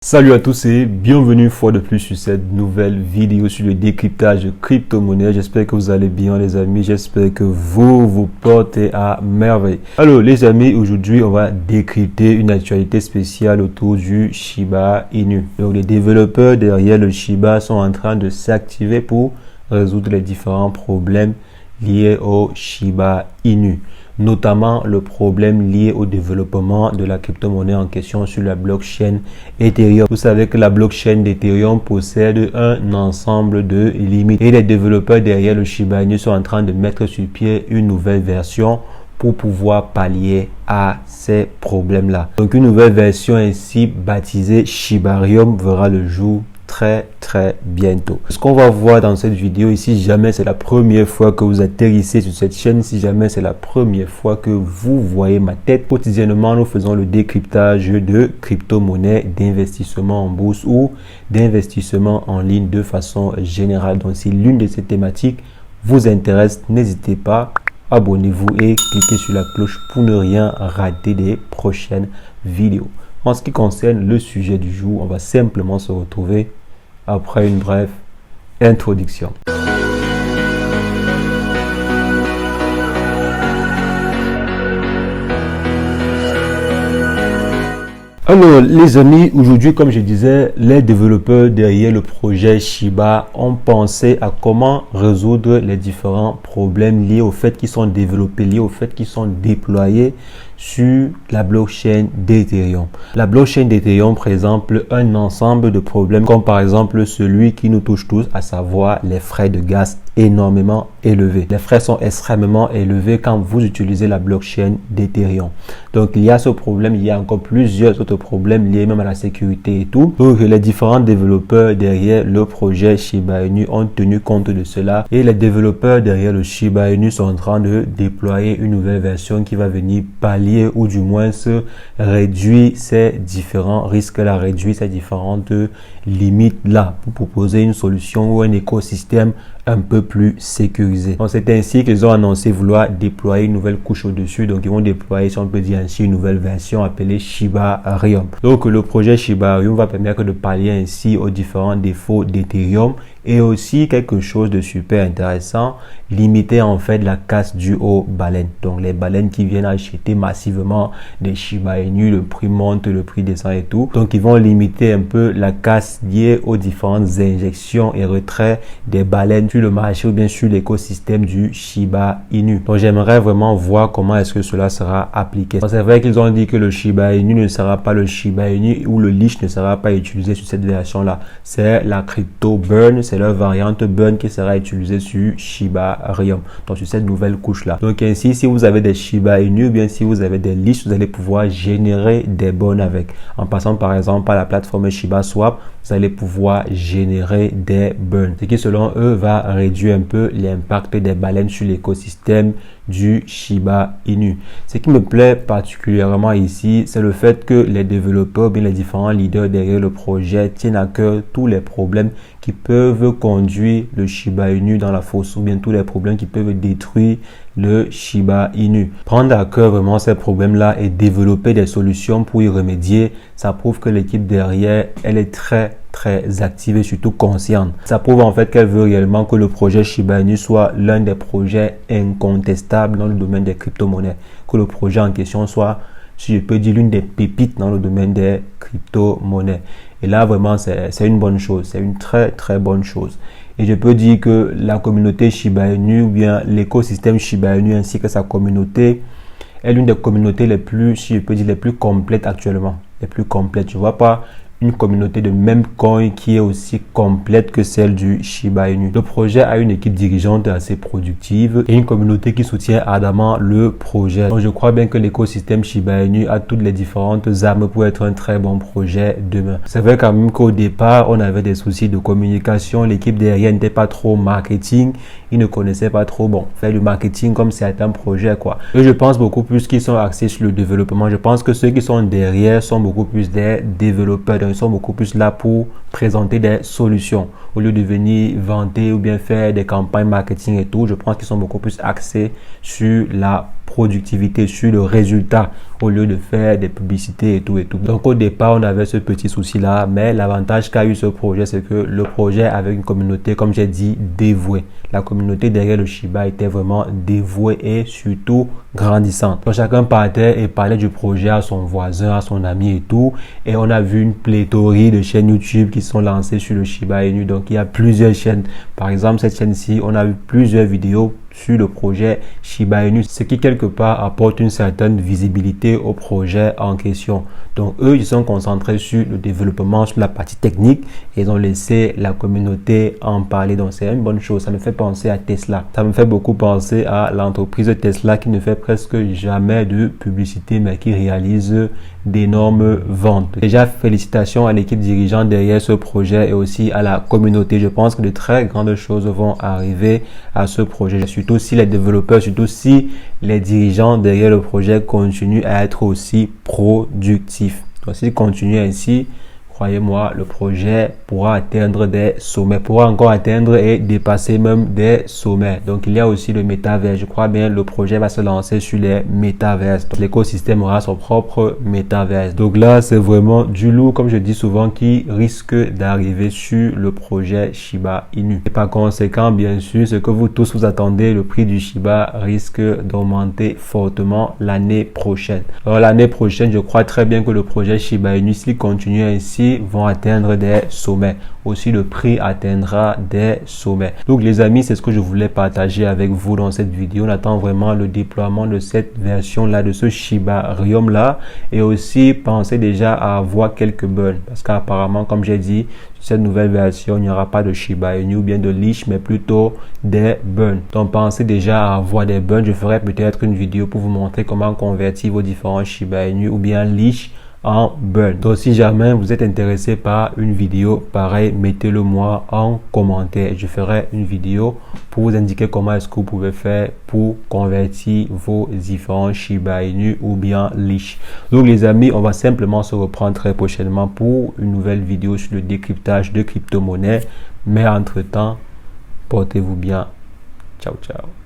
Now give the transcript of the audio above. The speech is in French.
Salut à tous et bienvenue une fois de plus sur cette nouvelle vidéo sur le décryptage de crypto-monnaie. J'espère que vous allez bien les amis, j'espère que vous portez à merveille. Alors les amis, aujourd'hui on va décrypter une actualité spéciale autour du Shiba Inu. Donc les développeurs derrière le Shiba sont en train de s'activer pour résoudre les différents problèmes liés au Shiba Inu, notamment le problème lié au développement de la crypto-monnaie en question sur la blockchain Ethereum. Vous savez que la blockchain d'Ethereum possède un ensemble de limites et les développeurs derrière le Shiba Inu sont en train de mettre sur pied une nouvelle version pour pouvoir pallier à ces problèmes-là. Donc une nouvelle version ainsi baptisée Shibarium verra le jour très bientôt. Ce qu'on va voir dans cette vidéo, si jamais c'est la première fois que vous atterrissez sur cette chaîne, si jamais c'est la première fois que vous voyez ma tête, quotidiennement nous faisons le décryptage de crypto-monnaies, d'investissement en bourse ou d'investissement en ligne de façon générale. Donc si l'une de ces thématiques vous intéresse, n'hésitez pas, abonnez-vous et cliquez sur la cloche pour ne rien rater des prochaines vidéos. En ce qui concerne le sujet du jour, on va simplement se retrouver après une brève introduction. Alors les amis, aujourd'hui comme je disais, les développeurs derrière le projet Shiba ont pensé à comment résoudre les différents problèmes liés au fait qu'ils sont développés, liés au fait qu'ils sont déployés sur la blockchain d'Ethereum. La blockchain d'Ethereum présente un ensemble de problèmes comme par exemple celui qui nous touche tous, à savoir les frais de gaz énormément élevés. Les frais sont extrêmement élevés quand vous utilisez la blockchain d'Ethereum. Donc il y a ce problème, il y a encore plusieurs autres problèmes liés même à la sécurité et tout. Donc les différents développeurs derrière le projet Shiba Inu ont tenu compte de cela et les développeurs derrière le Shiba Inu sont en train de déployer une nouvelle version qui va venir pallier ou du moins se réduire ces différents risques-là, réduire ces différentes limites-là pour proposer une solution ou un écosystème un peu plus sécurisé. Donc c'est ainsi qu'ils ont annoncé vouloir déployer une nouvelle couche au-dessus. Donc ils vont déployer, si on peut dire ainsi, une nouvelle version appelée Shibarium. Donc le projet Shibarium va permettre de pallier ainsi aux différents défauts d'Ethereum et aussi quelque chose de super intéressant, limiter en fait la casse due aux baleines. Donc les baleines qui viennent acheter massivement des Shiba Inu, le prix monte, le prix descend et tout. Donc ils vont limiter un peu la casse liée aux différentes injections et retraits des baleines sur le marché ou bien sur l'écosystème du Shiba Inu. Donc j'aimerais vraiment voir comment est-ce que cela sera appliqué. C'est vrai qu'ils ont dit que le Shiba Inu ne sera pas le Shiba Inu ou le leash ne sera pas utilisé sur cette version là. C'est la crypto burn, c'est leur variante burn qui sera utilisée sur Shibarium, donc sur cette nouvelle couche là. Donc ainsi, si vous avez des Shiba Inu ou bien si vous avez des leash, vous allez pouvoir générer des burns avec. En passant par exemple par la plateforme ShibaSwap, vous allez pouvoir générer des burns, ce qui selon eux va réduire un peu l'impact des baleines sur l'écosystème du Shiba Inu. Ce qui me plaît particulièrement ici, c'est le fait que les développeurs, bien les différents leaders derrière le projet tiennent à cœur tous les problèmes qui peuvent conduire le Shiba Inu dans la fosse ou bien tous les problèmes qui peuvent détruire le Shiba Inu. Prendre à cœur vraiment ces problèmes-là et développer des solutions pour y remédier, ça prouve que l'équipe derrière, elle est très active et surtout consciente. Ça prouve en fait qu'elle veut réellement que le projet Shiba Inu soit l'un des projets incontestables dans le domaine des crypto-monnaies. Que le projet en question soit, si je peux dire, l'une des pépites dans le domaine des crypto-monnaies. Et là, vraiment, c'est une bonne chose. C'est une très bonne chose. Et je peux dire que la communauté Shiba Inu ou bien l'écosystème Shiba Inu ainsi que sa communauté est l'une des communautés les plus, si je peux dire, les plus complètes actuellement. Les plus complètes. Je ne vois pas une communauté de même coin qui est aussi complète que celle du Shiba Inu. Le projet a une équipe dirigeante assez productive et une communauté qui soutient ardemment le projet. Donc je crois bien que l'écosystème Shiba Inu a toutes les différentes armes pour être un très bon projet demain. C'est vrai quand même qu'au départ, on avait des soucis de communication. L'équipe derrière n'était pas trop marketing. Ils ne connaissaient pas trop, faire du marketing comme certains projets, quoi. Et je pense beaucoup plus qu'ils sont axés sur le développement. Je pense que ceux qui sont derrière sont beaucoup plus des développeurs. Donc, ils sont beaucoup plus là pour présenter des solutions. Au lieu de venir vanter ou bien faire des campagnes marketing et tout, je pense qu'ils sont beaucoup plus axés sur la productivité, sur le résultat, au lieu de faire des publicités et tout et tout. Donc au départ, on avait ce petit souci-là, mais l'avantage qu'a eu ce projet, c'est que le projet avait une communauté, comme j'ai dit, dévouée. La communauté derrière le Shiba était vraiment dévouée et surtout grandissante. Donc chacun partait et parlait du projet à son voisin, à son ami et tout. Et on a vu une pléthorie de chaînes YouTube qui sont lancées sur le Shiba Inu. Donc il y a plusieurs chaînes. Par exemple, cette chaîne-ci, on a vu plusieurs vidéos sur le projet Shiba Inu, ce qui quelque part apporte une certaine visibilité au projet en question. Donc eux, ils sont concentrés sur le développement, sur la partie technique, et ils ont laissé la communauté en parler. Donc c'est une bonne chose. Ça me fait penser à Tesla. Ça me fait beaucoup penser à l'entreprise Tesla qui ne fait presque jamais de publicité, mais qui réalise d'énormes ventes. Déjà, félicitations à l'équipe dirigeante derrière ce projet et aussi à la communauté. Je pense que de très grandes choses vont arriver à ce projet, surtout si les développeurs, surtout si les dirigeants derrière le projet continuent à être aussi productifs. Donc, s'ils continuent ainsi, croyez-moi, le projet pourra atteindre des sommets, pourra encore atteindre et dépasser même des sommets. Donc, il y a aussi le métavers. Je crois bien le projet va se lancer sur les métavers. L'écosystème aura son propre métavers. Donc là, c'est vraiment du lourd, comme je dis souvent, qui risque d'arriver sur le projet Shiba Inu. Et par conséquent, bien sûr, ce que vous tous vous attendez, le prix du Shiba risque d'augmenter fortement l'année prochaine. Alors, l'année prochaine, je crois très bien que le projet Shiba Inu, s'il continue ainsi, vont atteindre des sommets. Aussi, le prix atteindra des sommets. Donc, les amis, c'est ce que je voulais partager avec vous dans cette vidéo. On attend vraiment le déploiement de cette version-là, de ce Shibarium-là. Et aussi, pensez déjà à avoir quelques burns. Parce qu'apparemment, comme j'ai dit, sur cette nouvelle version, il n'y aura pas de Shiba Inu ou bien de leash, mais plutôt des burns. Donc, pensez déjà à avoir des burns. Je ferai peut-être une vidéo pour vous montrer comment convertir vos différents Shiba Inu ou bien leash en burn. Donc si jamais vous êtes intéressé par une vidéo pareille, mettez-le moi en commentaire. Je ferai une vidéo pour vous indiquer comment est-ce que vous pouvez faire pour convertir vos différents Shiba Inu ou bien leash. Donc les amis, on va simplement se reprendre très prochainement pour une nouvelle vidéo sur le décryptage de crypto-monnaies. Mais entre-temps, portez-vous bien. Ciao, ciao.